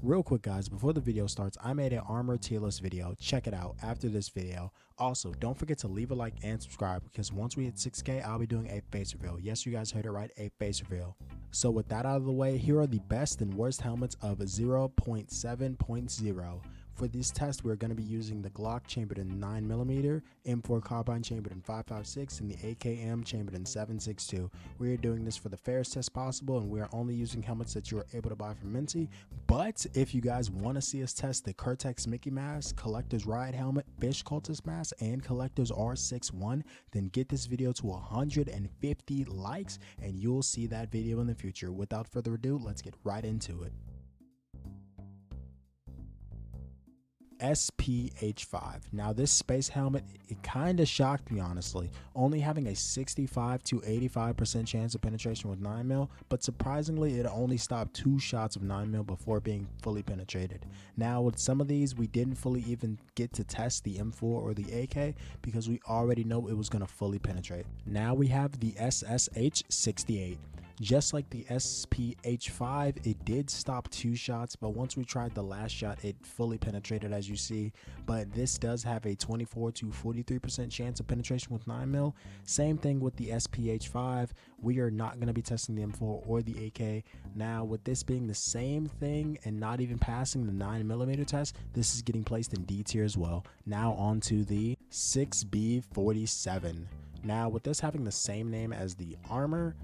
Real quick guys, before the video starts, I made an armor tier list video. Check it out after this video. Also, don't forget to leave a like and subscribe because once we hit 6K, I'll be doing a face reveal. Yes, you guys heard it right, a face reveal. So with that out of the way, here are the best and worst helmets of 0.7.0. For this test, we're going to be using the Glock chambered in 9mm, M4 carbine chambered in 5.56, and the AKM chambered in 7.62. We are doing this for the fairest test possible, and we are only using helmets that you are able to buy from Minty. But if you guys want to see us test the Kertex Mickey Mask, Collector's Ride Helmet, Fish Cultist Mask, and Collector's R61, then get this video to 150 likes, and you'll see that video in the future. Without further ado, let's get right into it. SPH5. Now this space helmet, it kind of shocked me honestly, only having a 65 to 85% chance of penetration with 9mm, but surprisingly it only stopped 2 shots of 9mm before being fully penetrated. Now with some of these we didn't fully even get to test the M4 or the AK because we already know it was going to fully penetrate. Now we have the SSH68. Just like the SPH5, it did stop 2 shots, but once we tried the last shot, it fully penetrated as you see. But this does have a 24 to 43% chance of penetration with 9mm. Same thing with the SPH5. We are not going to be testing the M4 or the AK. Now, with this being the same thing and not even passing the 9mm test, this is getting placed in D tier as well. Now on to the 6B47. Now, with this having the same name as the armor,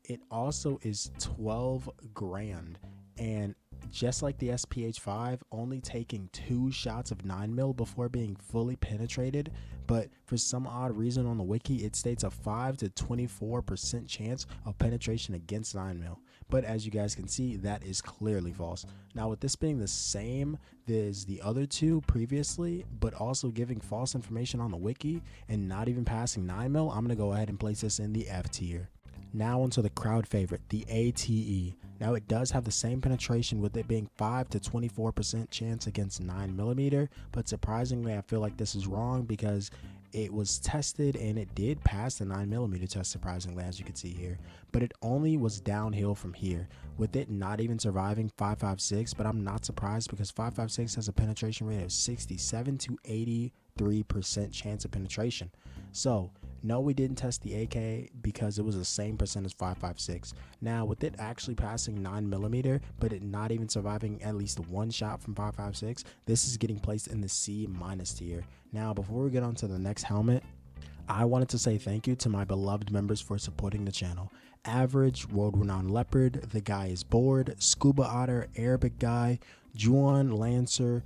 it also is 12 grand, and just like the SPH5, only taking 2 shots of 9mm before being fully penetrated, but for some odd reason on the wiki it states a 5 to 24% chance of penetration against 9mm, but as you guys can see, that is clearly false. Now with this being the same as the other two previously, but also giving false information on the wiki and not even passing 9mm, I'm gonna go ahead and place this in the F tier. Now onto the crowd favorite, the ATE. Now it does have the same penetration with it being 5 to 24% chance against 9mm, but surprisingly I feel like this is wrong because it was tested and it did pass the 9mm test surprisingly, as you can see here, but it only was downhill from here with it not even surviving 5.56, but I'm not surprised because 5.56 has a penetration rate of 67 to 83% chance of penetration. So no, we didn't test the AK because it was the same percent as 5.56. Now with it actually passing 9mm, but it not even surviving at least 1 shot from 5.56, this is getting placed in the C- tier. Now before we get on to the next helmet, I wanted to say thank you to my beloved members for supporting the channel. Average, World Renowned Leopard, The Guy Is Bored, Scuba Otter, Arabic Guy, Juan Lancer,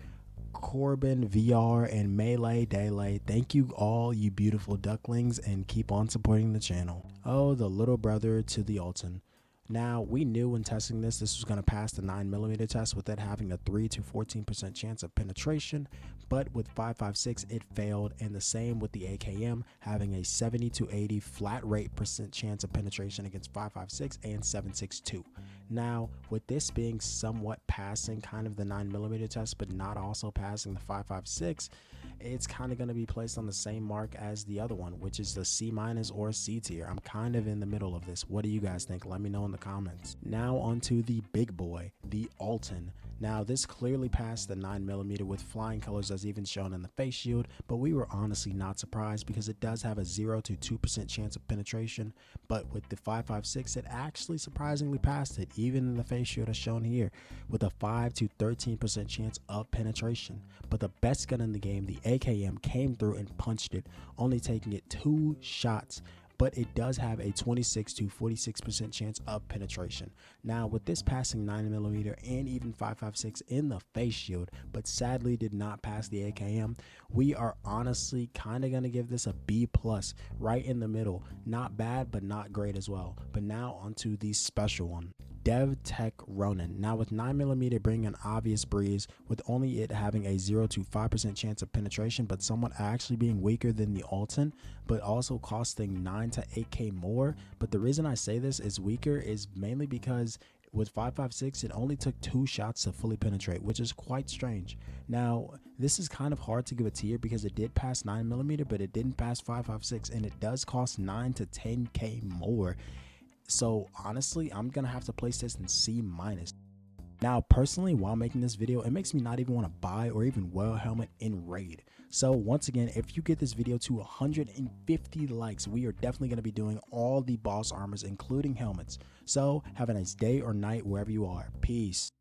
Corbin VR, and Melee Daylay. Thank you all, you beautiful ducklings, and keep on supporting the channel. Oh, the little brother to the ALTYN. Now we knew when testing this was going to pass the 9mm test with it having a 3 to 14% chance of penetration, but with 5.56 it failed, and the same with the AKM having a 70 to 80 flat rate percent chance of penetration against 5.56 and 7.62. Now with this being somewhat passing kind of the 9mm test but not also passing the 5.56, it's kind of going to be placed on the same mark as the other one, which is the C- or C tier. I'm kind of in the middle of this. What do you guys think? Let me know in the comments. Now onto the big boy, the ALTYN. Now this clearly passed the 9mm with flying colors as even shown in the face shield, but we were honestly not surprised because it does have a 0 to 2% chance of penetration, but with the 5.56 it actually surprisingly passed it even in the face shield as shown here with a 5 to 13% chance of penetration. But the best gun in the game, the AKM, came through and punched it, only taking it 2 shots, but it does have a 26 to 46% chance of penetration. Now with this passing 9mm and even 5.56 in the face shield, but sadly did not pass the AKM, we are honestly kind of going to give this a B+, right in the middle. Not bad, but not great as well. But now onto the special one, DEVTAC RONIN. Now with 9mm bringing an obvious breeze, with only it having a 0 to 5% chance of penetration, but somewhat actually being weaker than the ALTYN, but also costing 9 to 8K more. But the reason I say this is weaker is mainly because with 5.56 it only took 2 shots to fully penetrate, which is quite strange. Now this is kind of hard to give a tier because it did pass 9mm, but it didn't pass 5.56, and it does cost 9 to 10K more. So honestly, I'm gonna have to place this in C-. Now, personally, while making this video, it makes me not even want to buy or even wear a helmet in Raid. So once again, if you get this video to 150 likes, we are definitely going to be doing all the boss armors, including helmets. So have a nice day or night wherever you are. Peace.